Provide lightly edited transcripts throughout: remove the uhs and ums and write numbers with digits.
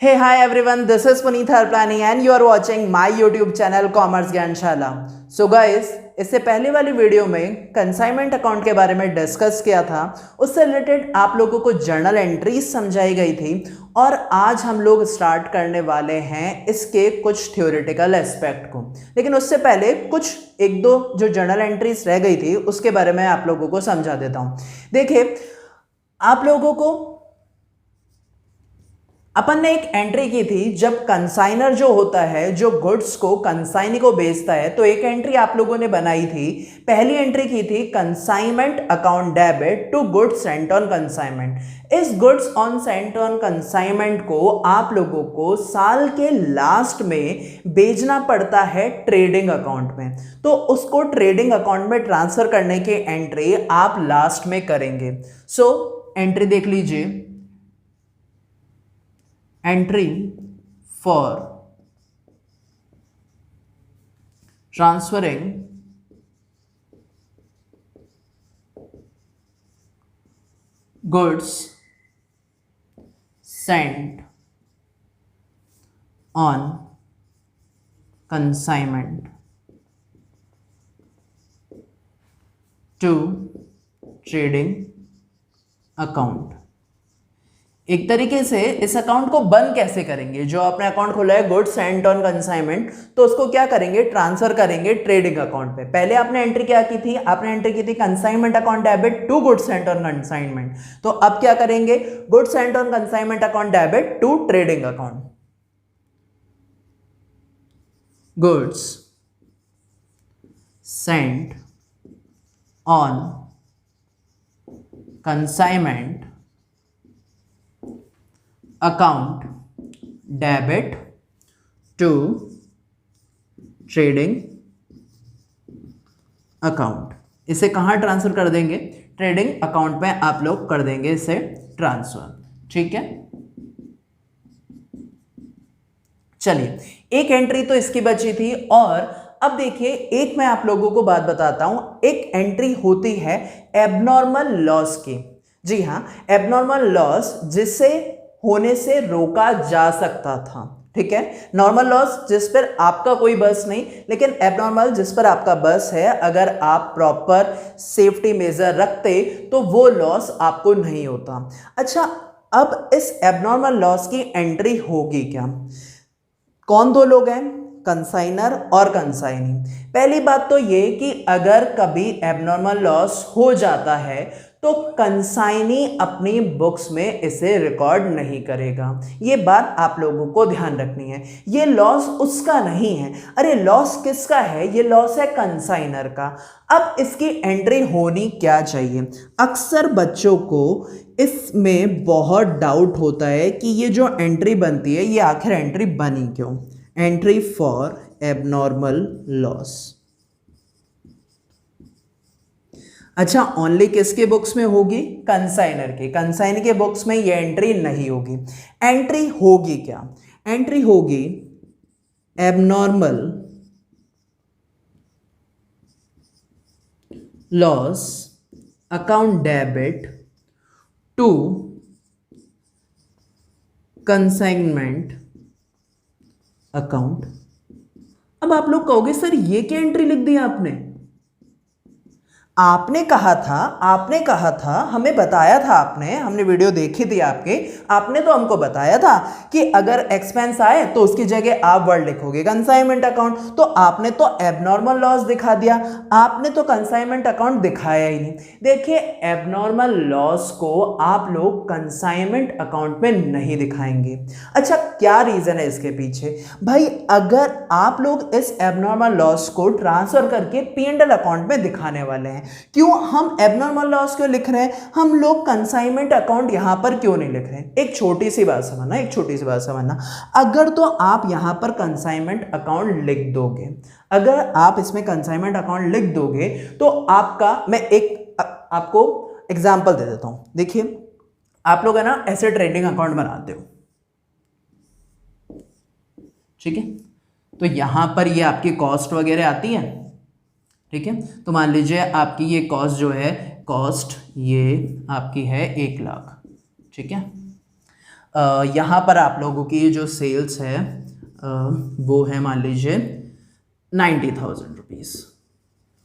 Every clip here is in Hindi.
Hey, hi everyone, this is Puneet Harplani and you are watching my YouTube channel Commerce Gyanshala. So guys, इससे पहले वाली वीडियो में कंसाइनमेंट अकाउंट के बारे में डिस्कस किया था, उससे रिलेटेड आप लोगों को जर्नल एंट्रीज समझाई गई थी और आज हम लोग स्टार्ट करने वाले हैं इसके कुछ थ्योरेटिकल एस्पेक्ट को। लेकिन उससे पहले कुछ एक दो जो जर्नल एंट्रीज रह गई थी उसके बारे में आप लोगों को समझा देता हूँ। देखिए, आप लोगों को अपन ने एक एंट्री की थी जब कंसाइनर जो होता है जो गुड्स को कंसाइनी को बेचता है, तो एक एंट्री आप लोगों ने बनाई थी। पहली एंट्री की थी consignment account debit to goods sent on consignment. इस goods on sent on consignment को आप लोगों को साल के लास्ट में भेजना पड़ता है ट्रेडिंग अकाउंट में, तो उसको ट्रेडिंग अकाउंट में ट्रांसफर करने की एंट्री आप लास्ट में करेंगे। सो एंट्री देख लीजिए, entry for transferring goods sent on consignment to trading account। एक तरीके से इस अकाउंट को बंद कैसे करेंगे, जो आपने अकाउंट खोला है गुड्स सेंट ऑन कंसाइनमेंट, तो उसको क्या करेंगे, ट्रांसफर करेंगे ट्रेडिंग अकाउंट पे। पहले आपने एंट्री क्या की थी, आपने एंट्री की थी consignment account debit to goods sent on consignment, तो अब क्या करेंगे, goods sent on consignment account debit to trading account. Goods sent on consignment account debit to trading account. इसे कहां ट्रांसफर कर देंगे, ट्रेडिंग अकाउंट में आप लोग कर देंगे इसे ट्रांसफर। ठीक है, चलिए एक एंट्री तो इसकी बची थी। और अब देखिए, एक मैं आप लोगों को बात बताता हूं, एक एंट्री होती है एबनॉर्मल लॉस की। जी हां, एबनॉर्मल लॉस जिसे होने से रोका जा सकता था। ठीक है, नॉर्मल लॉस जिस पर आपका कोई बस नहीं, लेकिन एबनॉर्मल जिस पर आपका बस है, अगर आप प्रॉपर सेफ्टी मेजर रखते तो वो लॉस आपको नहीं होता। अच्छा, अब इस एबनॉर्मल लॉस की एंट्री होगी क्या, कौन दो लोग हैं, कंसाइनर और कंसाइनी। पहली बात तो ये कि अगर कभी एबनॉर्मल लॉस हो जाता है तो कंसाइनी अपनी बुक्स में इसे रिकॉर्ड नहीं करेगा। ये बात आप लोगों को ध्यान रखनी है। ये लॉस उसका नहीं है। अरे लॉस किसका है, ये लॉस है कंसाइनर का। अब इसकी एंट्री होनी क्या चाहिए, अक्सर बच्चों को इसमें बहुत डाउट होता है कि ये जो एंट्री बनती है ये आखिर एंट्री बनी क्यों। Entry for abnormal loss. अच्छा, ओनली किसके बुक्स में होगी, कंसाइनर के। कंसाइनर के बुक्स में ये एंट्री नहीं होगी। एंट्री होगी क्या, एंट्री होगी abnormal loss account debit to consignment account. अब आप लोग कहोगे सर ये क्या एंट्री लिख दी आपने कहा था, हमें बताया था, हमने वीडियो देखी थी आपने तो हमको बताया था कि अगर एक्सपेंस आए तो उसकी जगह आप वर्ड लिखोगे कंसाइनमेंट अकाउंट। तो आपने तो एबनॉर्मल लॉस दिखा दिया, आपने तो कंसाइनमेंट अकाउंट दिखाया ही नहीं। देखिए, एबनॉर्मल लॉस को आप लोग कंसाइनमेंट अकाउंट में नहीं दिखाएंगे। अच्छा, क्या रीजन है इसके पीछे, भाई अगर आप लोग इस एबनॉर्मल लॉस को ट्रांसफर करके P&L अकाउंट में दिखाने वाले हैं, क्यों हम एबनॉर्मल लॉस क्यों लिख रहे हैं, हम लोग कंसाइनमेंट अकाउंट यहां पर क्यों नहीं लिख रहे हैं। एक छोटी सी बात समझना, अगर तो आप यहां पर कंसाइनमेंट अकाउंट लिख दोगे, अगर आप इसमें कंसाइनमेंट अकाउंट लिख दोगे तो आपका, मैं एक आपको एग्जांपल दे देता हूं। देखिए, आप लोग है ना ऐसे ट्रेडिंग अकाउंट बनाते हो, ठीक है, तो यहां पर ये आपकी कॉस्ट वगैरह आती है। ठीक है, तो मान लीजिए आपकी ये कॉस्ट जो है, कॉस्ट ये आपकी है 1 लाख। ठीक है, यहाँ पर आप लोगों की जो सेल्स है वो है मान लीजिए 90,000 रुपीज़,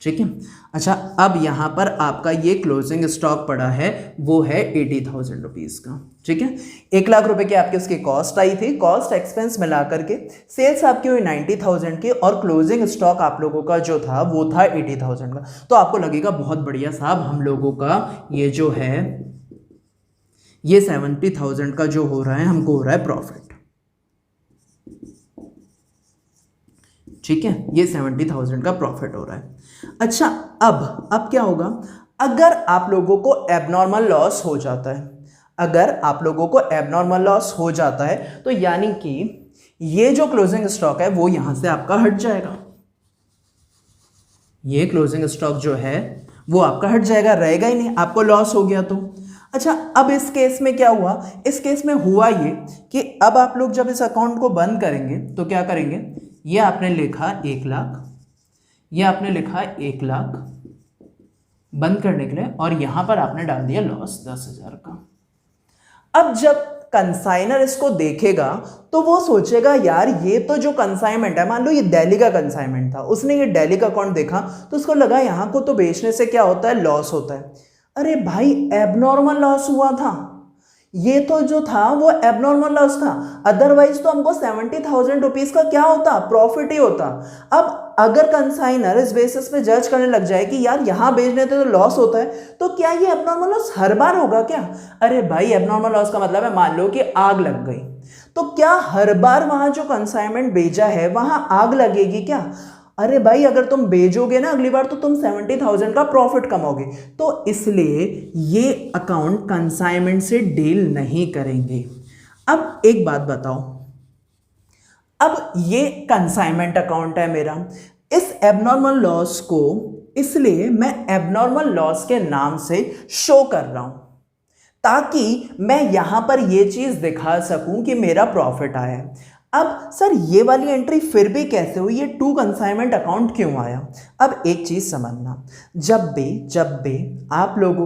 ठीक है। अच्छा, अब यहाँ पर आपका ये क्लोजिंग स्टॉक पड़ा है वो है 80,000 रुपीज़ का, ठीक है। 1,00,000 रुपए की आपकी उसकी कॉस्ट आई थी, कॉस्ट एक्सपेंस मिला करके सेल्स आपकी हुई 90,000 की और क्लोजिंग स्टॉक आप लोगों का जो था वो था 80,000 का। तो आपको लगेगा बहुत बढ़िया साहब, हम लोगों का ये जो है ये 70,000 का जो हो रहा है हमको हो रहा है प्रॉफिट, ठीक है, ये 70,000 का प्रॉफिट हो रहा है। अच्छा, अब क्या होगा, अगर आप लोगों को एबनॉर्मल लॉस हो जाता है, अगर आप लोगों को एबनॉर्मल लॉस हो जाता है तो यानी कि ये जो क्लोजिंग स्टॉक है वो यहां से आपका हट जाएगा, ये क्लोजिंग स्टॉक जो है वो आपका हट जाएगा, रहेगा ही नहीं, आपको लॉस हो गया तो। अच्छा, अब इस केस में क्या हुआ, इस केस में हुआ ये कि अब आप लोग जब इस अकाउंट को बंद करेंगे तो क्या करेंगे, ये आपने लिखा 1,00,000, ये आपने लिखा 1,00,000 बंद करने के लिए और यहां पर आपने डाल दिया लॉस 10,000 का। अब जब कंसाइनर इसको देखेगा तो वो सोचेगा यार ये तो जो कंसाइनमेंट है, मान लो ये दिल्ली का कंसाइनमेंट था, उसने ये दिल्ली का अकाउंट देखा तो उसको लगा यहां को तो बेचने से क्या होता है, लॉस होता है। अरे भाई, एबनॉर्मल लॉस हुआ था, ये तो जो था वो एबनॉर्मल लॉस था, अदरवाइज तो हमको 70,000 रुपीज का क्या होता, प्रॉफिट ही होता। अब अगर कंसाइनर इस बेसिस पे जज करने लग जाए कि यार यहां बेचने तो लॉस होता है, तो क्या ये एबनॉर्मल लॉस हर बार होगा क्या? अरे भाई, एबनॉर्मल लॉस का मतलब है मान लो कि आग लग गई, तो क्या हर बार वहां जो कंसाइनमेंट बेचा है वहां आग लगेगी क्या? अरे भाई, अगर तुम बेचोगे ना अगली बार तो तुम 70,000 का प्रॉफिट कमाओगे, तो इसलिए ये अकाउंट कंसाइनमेंट से डील नहीं करेंगे। अब एक बात बताओ, अब ये कंसाइनमेंट अकाउंट है मेरा, इस एबनॉर्मल लॉस को इसलिए मैं एबनॉर्मल लॉस के नाम से शो कर रहा हूं ताकि मैं यहां पर ये चीज दिखा सकूं कि मेरा प्रॉफिट आया है। अब सर ये वाली एंट्री फिर भी कैसे हुई, ये टू कंसाइनमेंट अकाउंट क्यों आया? अब एक चीज समझना, जब भी आप लोग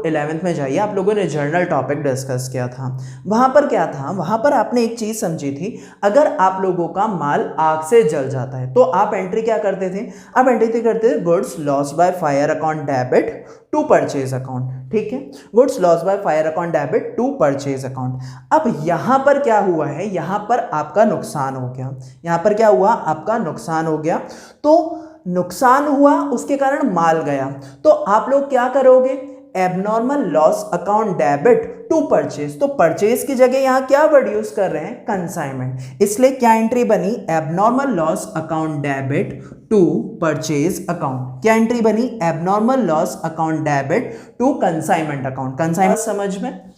11th में जाइए, आप लोगों ने जर्नल टॉपिक डिस्कस किया था, वहां पर क्या था, वहां पर आपने एक चीज समझी थी, अगर आप लोगों का माल आग से जल जाता है तो आप एंट्री क्या करते थे, आप एंट्री करते थे goods loss by fire account debit to purchase account, ठीक है, goods loss by fire account debit to purchase account. अब यहां पर क्या हुआ है, यहां पर आपका नुकसान हो गया, यहां पर क्या हुआ, आपका नुकसान हो गया, तो नुकसान हुआ उसके कारण माल गया, तो आप लोग क्या करोगे, abnormal loss account debit to purchase, तो परचेज की जगह यहां क्या वर्ड यूज कर रहे हैं, कंसाइनमेंट, इसलिए क्या एंट्री बनी, abnormal loss account debit to purchase account. क्या एंट्री बनी, abnormal loss account debit to consignment account. Consignment समझ में?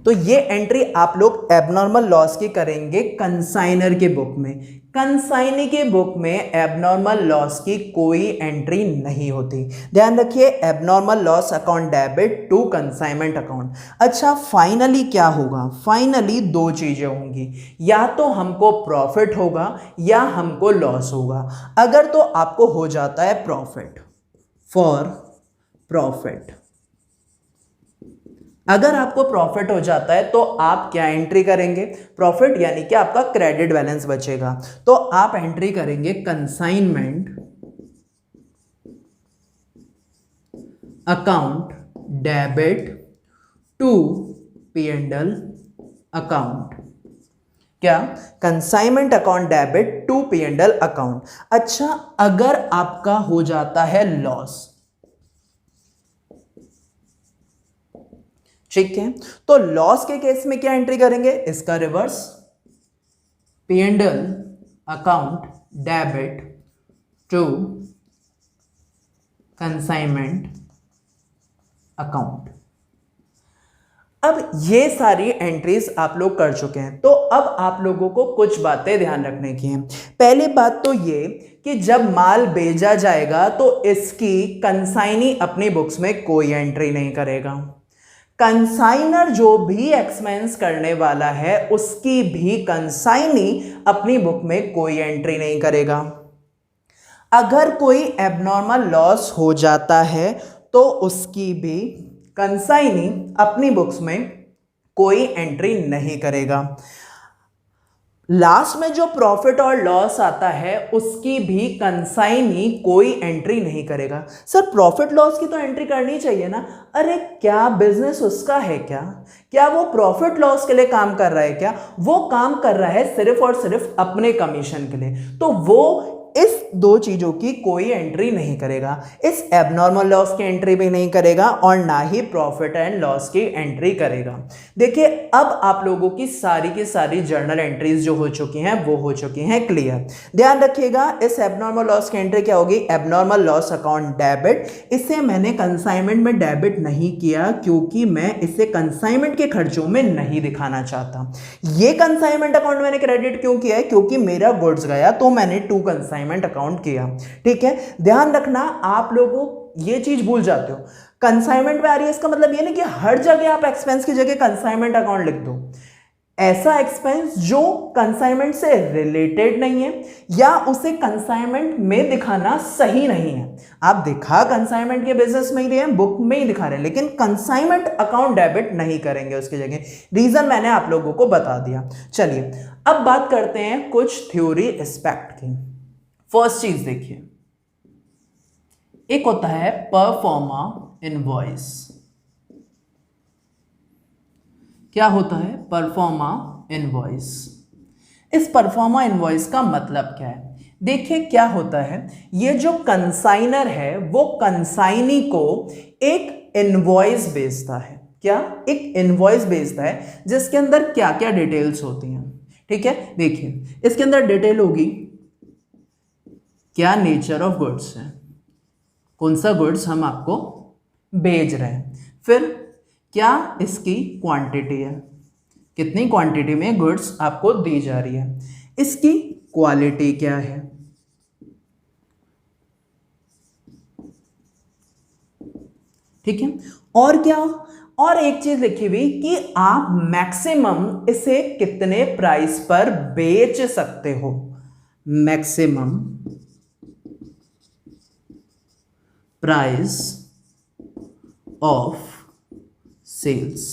तो ये एंट्री आप लोग एबनॉर्मल लॉस की करेंगे कंसाइनर के बुक में, कंसाइनी के बुक में एबनॉर्मल लॉस की कोई एंट्री नहीं होती, ध्यान रखिए, abnormal loss account debit to consignment account. अच्छा, फाइनली क्या होगा, फाइनली दो चीजें होंगी, या तो हमको प्रॉफिट होगा या हमको लॉस होगा। अगर तो आपको हो जाता है प्रॉफिट, फॉर प्रॉफिट, अगर आपको प्रॉफिट हो जाता है तो आप क्या एंट्री करेंगे, प्रॉफिट, यानी कि आपका क्रेडिट बैलेंस बचेगा, तो आप एंट्री करेंगे consignment account debit to P&L account. क्या, consignment account debit to P&L account. अच्छा, अगर आपका हो जाता है लॉस, ठीक है, तो लॉस के केस में क्या एंट्री करेंगे, इसका reverse, P&L account debit to consignment account. अब ये सारी एंट्रीज आप लोग कर चुके हैं, तो अब आप लोगों को कुछ बातें ध्यान रखने की हैं। पहली बात तो ये कि जब माल बेचा जाएगा तो इसकी कंसाइनी अपनी बुक्स में कोई एंट्री नहीं करेगा, कंसाइनर जो भी एक्सपेंस करने वाला है उसकी भी कंसाइनी अपनी बुक में कोई एंट्री नहीं करेगा। अगर कोई एबनॉर्मल लॉस हो जाता है तो उसकी भी कंसाइनी अपनी बुक्स में कोई एंट्री नहीं करेगा। लास्ट में जो प्रॉफिट और लॉस आता है उसकी भी कंसाइनी कोई एंट्री नहीं करेगा। सर प्रॉफिट लॉस की तो एंट्री करनी चाहिए ना। अरे क्या बिजनेस उसका है क्या वो प्रॉफिट लॉस के लिए काम कर रहा है क्या? वो काम कर रहा है सिर्फ और सिर्फ अपने कमीशन के लिए, तो वो इस दो चीजों की कोई एंट्री नहीं करेगा। इस एबनॉर्मल लॉस की एंट्री भी नहीं करेगा और ना ही प्रॉफिट एंड लॉस की एंट्री करेगा। देखिए अब आप लोगों की सारी जर्नल एंट्रीज जो हो चुकी हैं वो हो चुकी हैं क्लियर। ध्यान रखिएगा इस एबनॉर्मल लॉस की एंट्री क्या होगी? Abnormal loss account debit. इसे मैंने कंसाइनमेंट में डेबिट नहीं किया क्योंकि मैं इसे कंसाइनमेंट के खर्चों में नहीं दिखाना चाहता। ये कंसाइनमेंट अकाउंट मैंने क्रेडिट क्यों किया है? क्योंकि मेरा गुड्स गया तो मैंने टू कंसाइनमेंट अकाउंट किया। ठीक है, ध्यान रखना आप लोगों ये चीज भूल जाते हो। कंसाइनमेंट में आ रही है इसका मतलब ये नहीं कि हर जगह आप एक्सपेंस की जगह कंसाइनमेंट अकाउंट लिख दो। ऐसा एक्सपेंस जो कंसाइनमेंट से रिलेटेड नहीं है या उसे कंसाइनमेंट में दिखाना सही नहीं है, आप दिखा कंसाइनमेंट के बिजनेस में ही रहे हैं, बुक में ही दिखा रहे हैं, लेकिन कंसाइनमेंट अकाउंट डेबिट नहीं करेंगे उसकी जगह। रीजन मैंने आप लोगों को बता दिया। चलिए अब बात करते हैं कुछ थ्योरी एस्पेक्ट की। फर्स्ट चीज देखिए, एक होता है परफॉर्मा इनवॉइस। क्या होता है? Proforma invoice. इस परफॉर्मा इनवॉइस का मतलब क्या है? देखिए क्या होता है, ये जो कंसाइनर है वो कंसाइनी को एक इनवॉइस भेजता है। क्या? एक इनवॉइस भेजता है जिसके अंदर क्या क्या डिटेल्स होती हैं। ठीक है, देखिए इसके अंदर डिटेल होगी क्या नेचर ऑफ गुड्स है, कौन सा गुड्स हम आपको भेज रहे हैं, फिर क्या इसकी क्वांटिटी है, कितनी क्वांटिटी में गुड्स आपको दी जा रही है, इसकी क्वालिटी क्या है, ठीक है, और क्या, और एक चीज लिखी हुई कि आप मैक्सिमम इसे कितने प्राइस पर बेच सकते हो, मैक्सिमम प्राइस ऑफ सेल्स।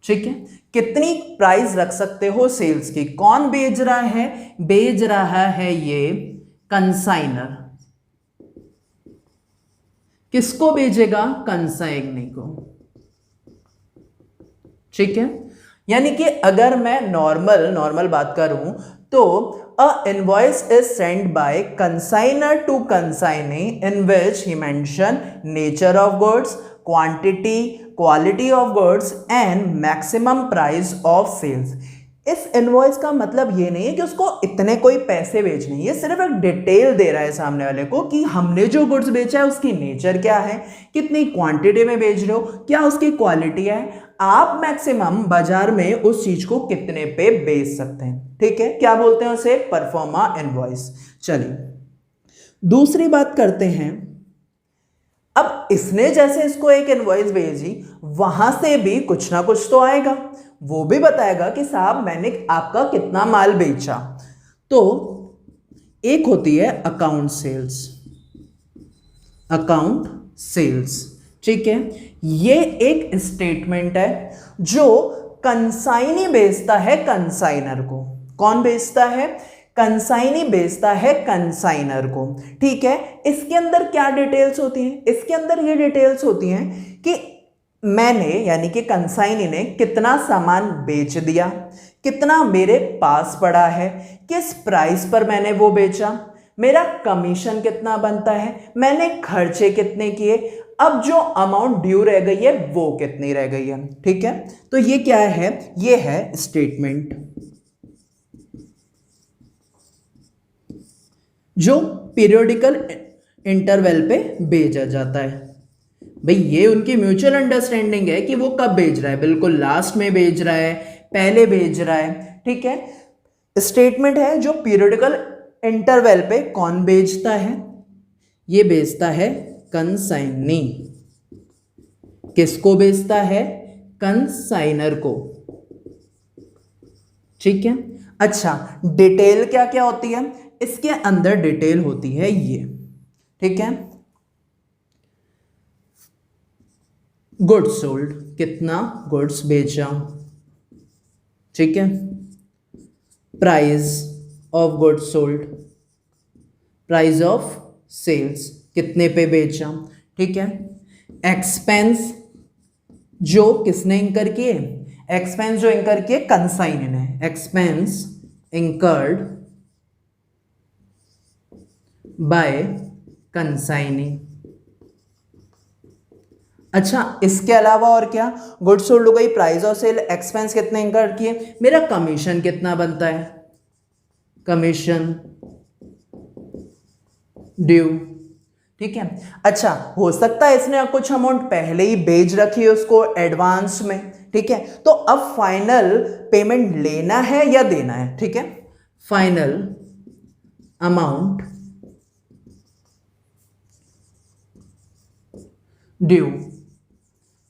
ठीक है, कितनी प्राइस रख सकते हो सेल्स की। कौन बेच रहा है? बेच रहा है ये कंसाइनर। किसको भेजेगा? कंसाइनी को। ठीक है, यानी कि अगर मैं नॉर्मल बात करूं तो a invoice is sent by consignor to consignee in which he mention nature of goods, quantity, quality of goods and maximum price of sales। इस इनवॉइस का मतलब ये नहीं है कि उसको इतने कोई पैसे बेचने, ये सिर्फ एक डिटेल दे रहा है सामने वाले को कि हमने जो गुड्स बेचा है उसकी नेचर क्या है, कितनी क्वांटिटी में बेच रहे हो, क्या उसकी क्वालिटी है, आप मैक्सिमम बाजार में उस चीज को कितने पे बेच सकते हैं। ठीक है, क्या बोलते हैं उसे? Proforma invoice. चलिए दूसरी बात करते हैं। अब इसने जैसे इसको एक इनवॉइस भेजी, वहां से भी कुछ ना कुछ तो आएगा, वो भी बताएगा कि साहब मैंने आपका कितना माल बेचा। तो एक होती है अकाउंट सेल्स, अकाउंट सेल्स। ठीक है, ये एक स्टेटमेंट है जो कंसाइनी बेचता है कंसाइनर को। कौन बेचता है? कंसाइनी बेचता है कंसाइनर को। ठीक है, इसके अंदर क्या डिटेल्स होती हैं? इसके अंदर ये डिटेल्स होती हैं कि मैंने यानी कि कंसाइनी ने कितना सामान बेच दिया, कितना मेरे पास पड़ा है, किस प्राइस पर मैंने वो बेचा, मेरा कमीशन कितना बनता है, मैंने खर्चे कितने किए, अब जो अमाउंट ड्यू रह गई है वो कितनी रह गई है। ठीक है, तो ये क्या है? ये है स्टेटमेंट जो पीरियोडिकल इंटरवल पे भेजा जाता है। भाई ये उनकी म्यूचुअल अंडरस्टैंडिंग है कि वो कब भेज रहा है, बिल्कुल लास्ट में भेज रहा है, पहले भेज रहा है। ठीक है, स्टेटमेंट है जो पीरियोडिकल इंटरवल पे कौन भेजता है? ये भेजता है कंसाइनी। किसको भेजता है? कंसाइनर को। ठीक है, अच्छा डिटेल क्या क्या होती है? इसके अंदर डिटेल होती है ये, ठीक है। गुड्स सोल्ड, कितना गुड्स बेचा, ठीक है। Price of goods sold, price of sales, कितने पे बेचा, ठीक है। एक्सपेंस जो किसने इंकर किए, एक्सपेंस जो इंकर किए कंसाइनी ने, एक्सपेंस इंकर्ड बाय कंसाइनी। अच्छा, इसके अलावा और क्या, गुड्स सोल्ड हो गई, प्राइस ऑफ सेल, एक्सपेंस कितने इंकर किए, मेरा कमीशन कितना बनता है, कमीशन ड्यू, ठीक है। अच्छा, हो सकता है इसने कुछ अमाउंट पहले ही भेज रखी है उसको एडवांस में, ठीक है। तो अब फाइनल पेमेंट लेना है या देना है, ठीक है। फाइनल अमाउंट ड्यू,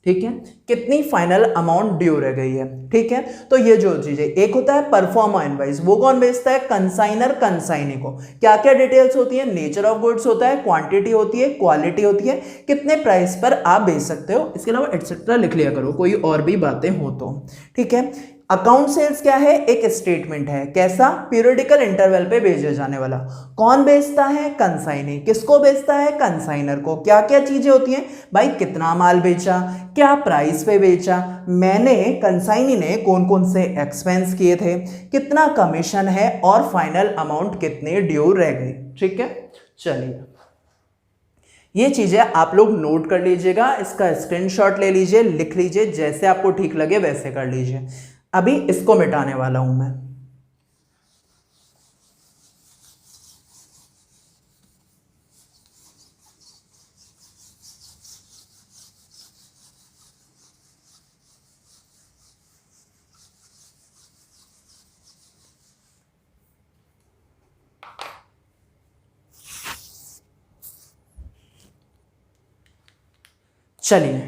ठीक है। कितनी फाइनल अमाउंट ड्यू रह गई है, ठीक है। तो ये जो चीजें, एक होता है परफॉर्मा इनवाइस, वो कौन बेचता है, कंसाइनर कंसाइनी को। क्या क्या डिटेल्स होती है, नेचर ऑफ गुड्स होता है, क्वांटिटी होती है, क्वालिटी होती है, कितने प्राइस पर आप बेच सकते हो, इसके अलावा एटसेट्रा लिख लिया करो कोई और भी बातें हो तो, ठीक है। अकाउंट सेल्स क्या है, एक स्टेटमेंट है, कैसा, पीरियडिकल इंटरवल पे भेजा जाने वाला। कौन बेचता है, कंसाइनी। किसको बेचता है, कंसाइनर को। क्या क्या चीजें होती हैं भाई, कितना माल बेचा, क्या प्राइस पे बेचा, मैंने कंसाइनी ने कौन कौन से एक्सपेंस किए थे, कितना कमीशन है, और फाइनल अमाउंट कितनी ड्यू रह गई, ठीक है। चलिए, ये चीजें आप लोग नोट कर लीजिएगा, इसका स्क्रीनशॉट ले लीजिए, लिख लीजिए, जैसे आपको ठीक लगे वैसे कर लीजिए। अभी इसको मिटाने वाला हूं मैं। चलिए,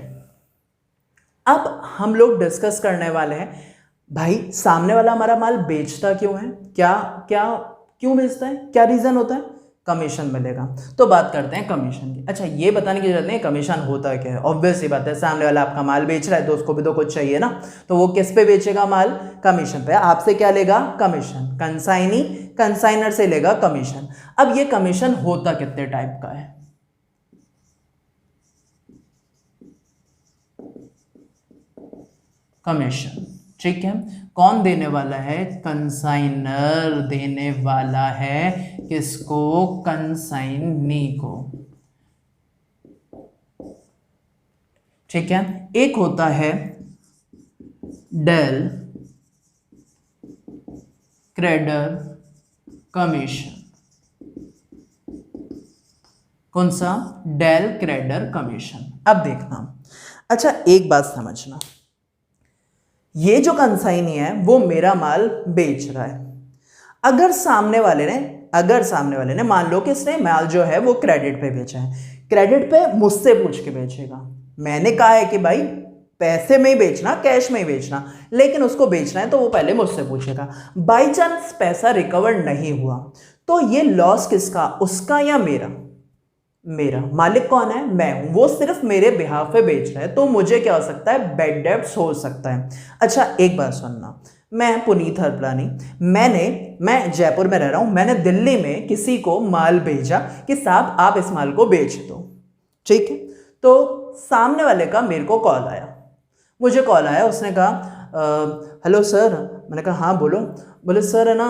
अब हम लोग डिस्कस करने वाले हैं भाई, सामने वाला हमारा माल बेचता क्यों है, क्या क्या क्यों बेचता है, क्या रीजन होता है, कमीशन मिलेगा। तो बात करते हैं कमीशन की। अच्छा, ये बताने की जरूरत नहीं कमीशन होता क्या है, ऑब्वियस सी बात है, सामने वाला आपका माल बेच रहा है तो उसको भी तो कुछ चाहिए ना, तो वो किस पे बेचेगा माल, कमीशन पे। आपसे क्या लेगा, कमीशन। कंसाइनी कंसाइनर से लेगा कमीशन। अब ये कमीशन होता कितने टाइप का है, कमीशन, ठीक है। कौन देने वाला है, कंसाइनर देने वाला है, किसको, कंसाइनी को, ठीक है। एक होता है डेल क्रेडिटर कमीशन, कौन सा, डेल क्रेडिटर कमीशन। अब देखना, अच्छा एक बात समझना, ये जो कंसाइनी है वो मेरा माल बेच रहा है। अगर सामने वाले ने मान लो कि इसने माल जो है वो क्रेडिट पे बेचा है, क्रेडिट पे मुझसे पूछ के बेचेगा। मैंने कहा है कि भाई पैसे में ही बेचना, कैश में ही बेचना, लेकिन उसको बेचना है तो वो पहले मुझसे पूछेगा। बाई चांस पैसा रिकवर नहीं हुआ तो ये लॉस किसका, उसका या मेरा, मेरा। मालिक कौन है, मैं हूं, वो सिर्फ मेरे बिहाफ पे बेच रहा है, तो मुझे क्या हो सकता है, बैड डेब्ट्स हो सकता है। अच्छा एक बात सुनना, मैं पुनीत हरपलानी, मैं जयपुर में रह रहा हूं, मैंने दिल्ली में किसी को माल भेजा कि साहब आप इस माल को बेच दो, ठीक है। तो सामने वाले का मेरे को कॉल आया, मुझे कॉल आया, उसने कहा हेलो सर। मैंने कहा हाँ बोलो। बोले सर है ना,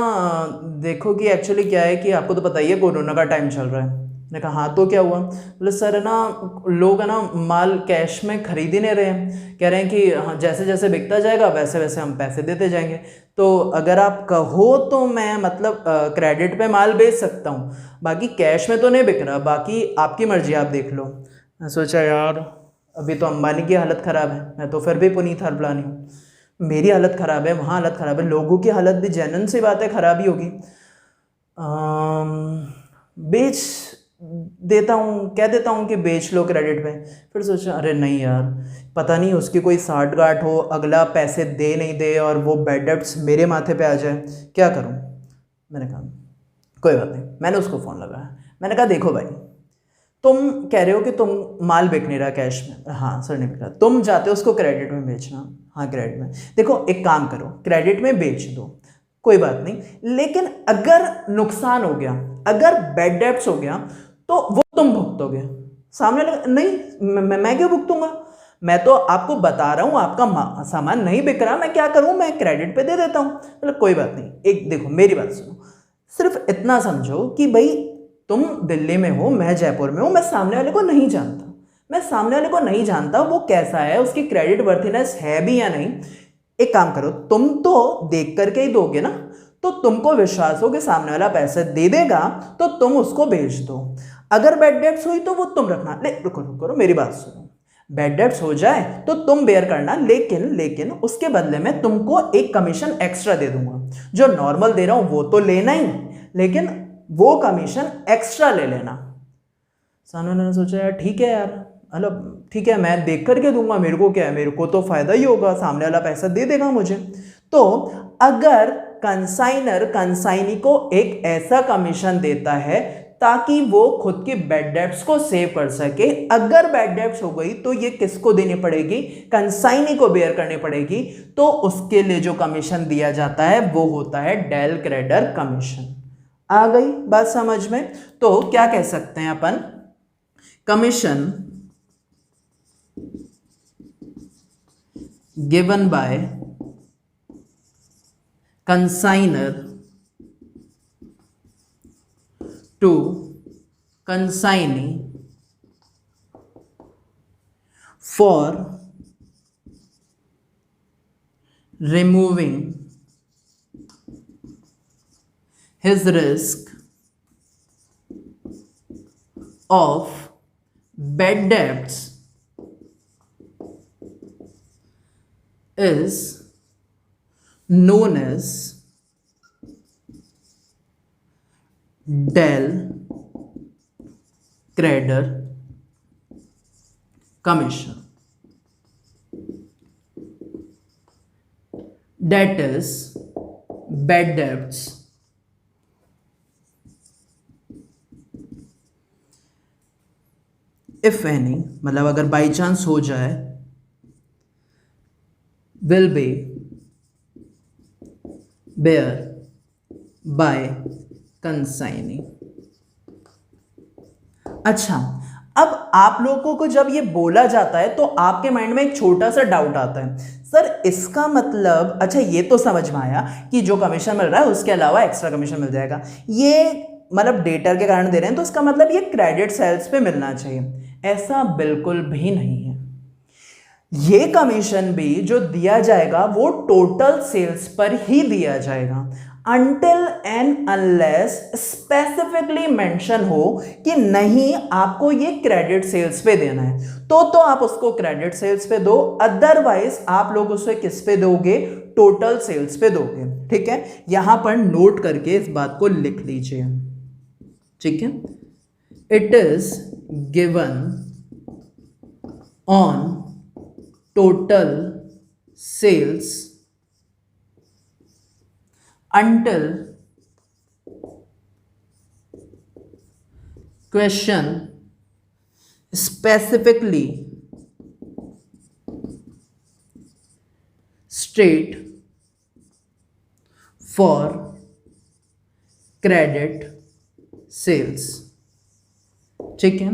देखो कि एक्चुअली क्या है कि आपको तो पता ही है कोरोना का टाइम चल रहा है। मैंने कहा हाँ तो क्या हुआ। बोले सर है ना, लोग है ना माल कैश में खरीद ही नहीं रहे हैं, कह रहे हैं कि हाँ जैसे जैसे बिकता जाएगा वैसे वैसे हम पैसे देते जाएंगे, तो अगर आप कहो तो मैं मतलब क्रेडिट पे माल बेच सकता हूँ, बाकी कैश में तो नहीं बिक रहा, बाकी आपकी मर्जी, आप देख लो। मैं सोचा यार अभी तो अंबानी की हालत ख़राब है, मैं तो फिर भी पुनीत हरपलानी हूँ, मेरी हालत ख़राब है, वहाँ हालत ख़राब है, लोगों की हालत भी जेन्युइन सी बात है ख़राब ही होगी, बेच देता हूँ, कह देता हूँ कि बेच लो क्रेडिट पे। फिर सोचा अरे नहीं यार, पता नहीं उसकी कोई साठ गांठ हो, अगला पैसे दे नहीं दे और वो बैड डेब्ट्स मेरे माथे पे आ जाए, क्या करूँ। मैंने कहा कोई बात नहीं, मैंने उसको फ़ोन लगाया, मैंने कहा देखो भाई, तुम कह रहे हो कि तुम माल बिक नहीं रहा कैश में, हाँ सर नहीं बिक रहा, तुम चाहते हो उसको क्रेडिट में बेचना, हाँ क्रेडिट में, देखो एक काम करो, क्रेडिट में बेच दो, कोई बात नहीं, लेकिन अगर नुकसान हो गया, अगर बैड डेब्ट्स हो गया, तो वो तुम भुगतोगे। सामने नहीं, मैं क्यों भुगतूंगा, मैं तो आपको बता रहा हूं आपका सामान नहीं बिक रहा, मैं क्या करूं, मैं क्रेडिट पे दे देता हूं, मतलब कोई बात नहीं। एक देखो मेरी बात सुनो, सिर्फ इतना समझो कि भाई तुम दिल्ली में हो, मैं जयपुर में हूं, मैं सामने वाले को नहीं जानता, मैं सामने वाले को नहीं जानता वो कैसा है, उसकी क्रेडिट वर्थिनेस है भी या नहीं। एक काम करो, तुम तो देख करके ही दोगे ना, तो तुमको विश्वास हो कि सामने वाला पैसे दे देगा, तो तुम उसको बेच दो। अगर बैड डेट्स हुई तो वो तुम रखना, ले रुको रुको मेरी बात सुनो, बैड डेट्स हो जाए तो तुम बेयर करना, लेकिन उसके बदले में तुमको एक कमीशन एक्स्ट्रा दे दूंगा, जो नॉर्मल दे रहा हूं वो तो लेना ही, लेकिन वो कमीशन एक्स्ट्रा ले लेना। सामने वाले ने सोचा यार ठीक है यार, मतलब ठीक है मैं देख करके दूंगा, मेरे को क्या है, मेरे को तो फायदा ही होगा, सामने वाला पैसा दे देगा मुझे। तो अगर कंसाइनर कंसाइनी को एक ऐसा कमीशन देता है ताकि वो खुद की बैड डेब्ट्स को सेव कर सके, अगर बैड डेब्ट्स हो गई तो ये किसको देनी पड़ेगी, कंसाइनी को बेयर करनी पड़ेगी, तो उसके लिए जो कमीशन दिया जाता है वो होता है डेल क्रेडर कमीशन। आ गई बात समझ में? तो क्या कह सकते हैं अपन, commission given by consignor to consignee for removing his risk of bad debts is known as Del Creditor Commission. That is, bad debts if any, मतलब अगर बाई चांस हो जाए, will be bear by consignee. अच्छा, अब आप लोगों को जब ये बोला जाता है तो आपके माइंड में एक छोटा सा डाउट आता है, सर इसका मतलब, अच्छा ये तो समझ में आया कि जो कमीशन मिल रहा है उसके अलावा एक्स्ट्रा कमीशन मिल जाएगा, ये मतलब डेटर के कारण दे रहे हैं तो इसका मतलब ये क्रेडिट सेल्स पे मिलना चाहिए। ऐसा बिल्कुल भी नहीं है, ये कमीशन भी जो दिया जाएगा वो टोटल सेल्स पर ही दिया जाएगा, until and unless specifically mention हो कि नहीं आपको ये क्रेडिट सेल्स पे देना है, तो आप उसको क्रेडिट सेल्स पे दो, अदरवाइज आप लोग उसे किस पे दोगे, टोटल सेल्स पे दोगे। ठीक है, यहां पर नोट करके इस बात को लिख लीजिए, ठीक है, it is given on total sales until question specifically state for credit sales। ठीक है,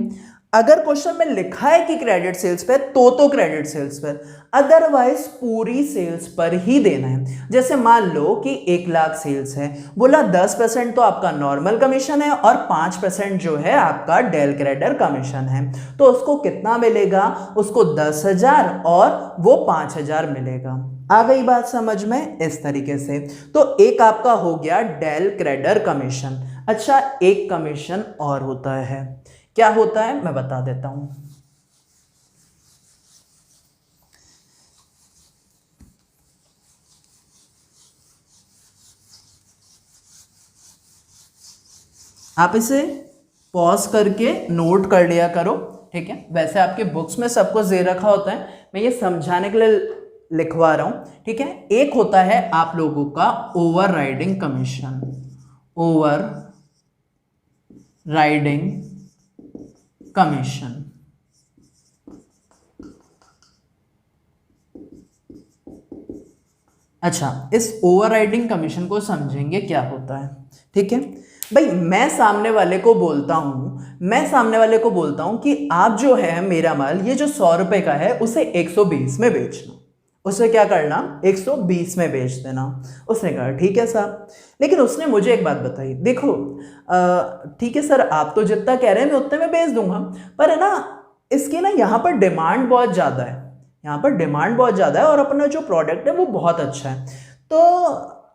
अगर क्वेश्चन में लिखा है कि क्रेडिट सेल्स पे तो क्रेडिट सेल्स पर, अदरवाइज पूरी सेल्स पर ही देना है। जैसे मान लो कि 1 लाख सेल्स है, बोला 10% तो आपका नॉर्मल कमीशन है और 5% जो है आपका डेल क्रेडर कमीशन है, तो उसको कितना मिलेगा, उसको 10,000 और वो 5,000 मिलेगा। आ गई बात समझ में? इस तरीके से तो एक आपका हो गया डेल क्रेडर कमीशन। अच्छा, एक कमीशन और होता है, क्या होता है मैं बता देता हूं। आप इसे पॉज करके नोट कर लिया करो, ठीक है, वैसे आपके बुक्स में सब कुछ दे रखा होता है, मैं ये समझाने के लिए लिखवा रहा हूं, ठीक है। एक होता है आप लोगों का overriding commission, over riding commission. अच्छा, इस ओवरराइडिंग कमीशन को समझेंगे क्या होता है। ठीक है भाई, मैं सामने वाले को बोलता हूं कि आप जो है मेरा माल ये जो 100 रुपए का है उसे 120 में बेचना, उसे क्या करना 120 में बेच देना। उसने कहा ठीक है साहब, लेकिन उसने मुझे एक बात बताई, देखो ठीक है सर आप तो जितना कह रहे हैं मैं उतने में बेच दूंगा, पर है ना इसकी ना यहाँ पर डिमांड बहुत ज़्यादा है, यहाँ पर डिमांड बहुत ज़्यादा है और अपना जो प्रोडक्ट है वो बहुत अच्छा है, तो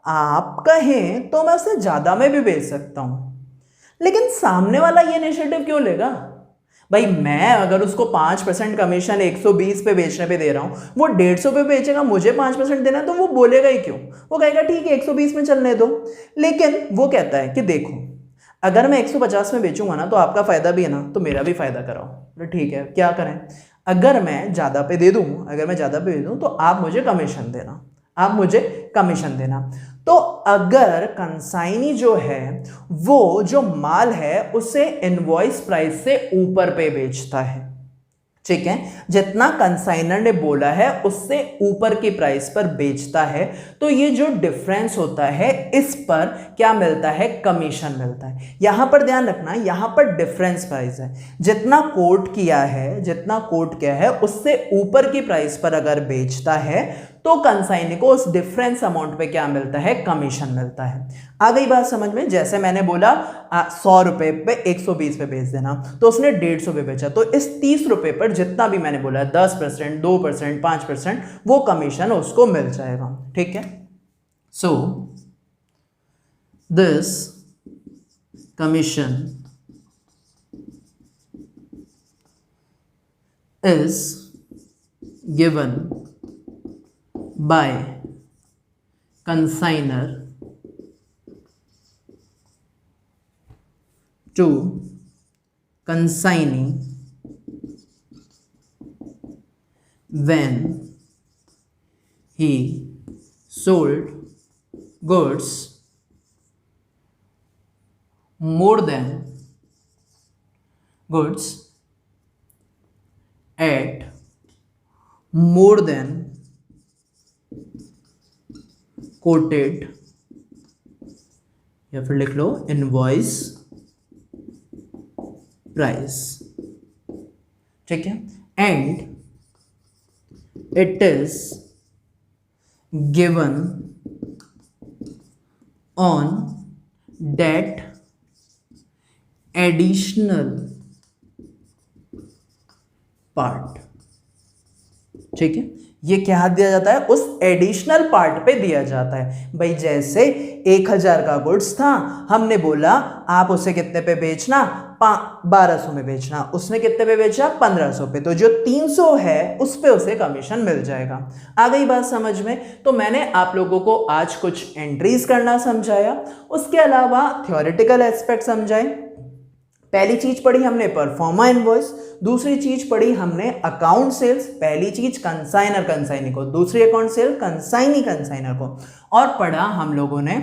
आप कहें तो मैं उसे ज़्यादा में भी बेच सकता हूँ। लेकिन सामने वाला ये इनिशिएटिव क्यों लेगा भाई? मैं अगर उसको 5% कमीशन 120 पे बेचने पे दे रहा हूँ, वो 150 पे बेचेगा, मुझे 5% देना है, तो वो बोलेगा ही क्यों? वो कहेगा ठीक है 120 में चलने दो। लेकिन वो कहता है कि देखो अगर मैं 150 में बेचूंगा ना तो आपका फायदा भी है ना, तो मेरा भी फायदा कराओ। तो ठीक है क्या करें, अगर मैं ज़्यादा पे दे दूँ तो आप मुझे कमीशन देना, तो अगर कंसाइनी जो है वो जो माल है उसे इनवॉइस प्राइस से ऊपर पे बेचता है, ठीक है, जितना कंसाइनर ने बोला है उससे ऊपर की प्राइस पर बेचता है, तो ये जो डिफरेंस होता है इस पर क्या मिलता है, कमीशन मिलता है। यहां पर ध्यान रखना, यहां पर डिफरेंस प्राइस है, जितना कोट किया है उससे ऊपर की प्राइस पर अगर बेचता है तो कंसाइनी को उस डिफरेंस अमाउंट पे क्या मिलता है, कमीशन मिलता है। आ गई बात समझ में? जैसे मैंने बोला 100 रुपए पे 120 पे बेच देना, तो उसने 150 पे बेचा, तो इस 30 रुपए पर जितना भी मैंने बोला 10%, 2%, 5% वो कमीशन उसको मिल जाएगा। ठीक है, so this commission is given by consignor to consignee when he sold goods at more than quoted, या फिर लिख लो इनवॉइस प्राइस। ठीक है, and it is given on date additional part. ठीक है, ये क्या दिया जाता है, उस एडिशनल पार्ट पे दिया जाता है। भाई जैसे 1000 का गुड्स था, हमने बोला आप उसे कितने पे बेचना, 1200 में बेचना, उसने कितने पे बेचा, 1500 पे, तो जो 300 है उस पे उसे कमीशन मिल जाएगा। आ गई बात समझ में? तो मैंने आप लोगों को आज कुछ एंट्रीज करना समझाया, उसके अलावा थ्योरेटिकल एस्पेक्ट समझाए। पहली चीज पढ़ी हमने परफॉर्मा इनवॉइस, दूसरी चीज पढ़ी हमने अकाउंट सेल्स, पहली चीज कंसाइनर कंसाइनी को, दूसरी अकाउंट सेल कंसाइनी कंसाइनर को, और पढ़ा हम लोगों ने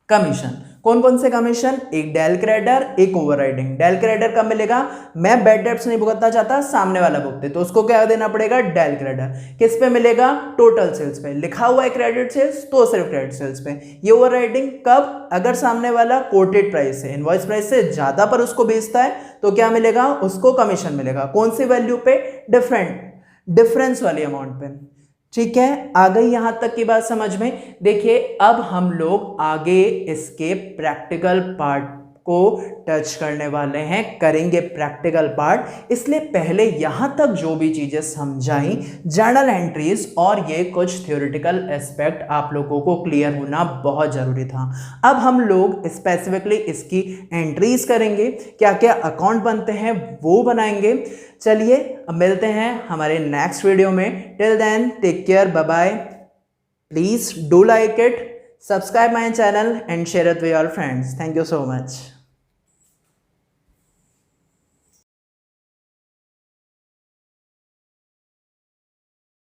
कमीशन। कौन कौन से कमीशन, एक डेल क्रेडिटर, एक ओवरराइडिंग। डेल क्रेडिटर कब मिलेगा, मैं बैड डेब्ट्स नहीं भुगतना चाहता, सामने वाला भुगते, तो उसको क्या देना पड़ेगा, डेल क्रेडिटर। किस पे मिलेगा, टोटल सेल्स पे, लिखा हुआ है क्रेडिट सेल्स तो सिर्फ क्रेडिट सेल्स पे। ये ओवरराइडिंग कब, अगर सामने वाला कोटेड प्राइस से, इनवॉइस प्राइस से ज्यादा पर उसको बेचता है तो क्या मिलेगा, उसको कमीशन मिलेगा। कौन सी वैल्यू पे, डिफरेंस वाली अमाउंट पे। ठीक है, आ गई यहां तक की बात समझ में? देखिए अब हम लोग आगे इसके प्रैक्टिकल पार्ट को टच करने वाले हैं, करेंगे प्रैक्टिकल पार्ट। इसलिए पहले यहां तक जो भी चीजें समझाई, जर्नल एंट्रीज और ये कुछ थ्योरेटिकल एस्पेक्ट आप लोगों को क्लियर होना बहुत जरूरी था। अब हम लोग स्पेसिफिकली इसकी एंट्रीज करेंगे, क्या क्या अकाउंट बनते हैं वो बनाएंगे। चलिए अब मिलते हैं हमारे नेक्स्ट वीडियो में। Till then take care, bye bye. Please do like it, subscribe my channel and share it with your friends. Thank you so much.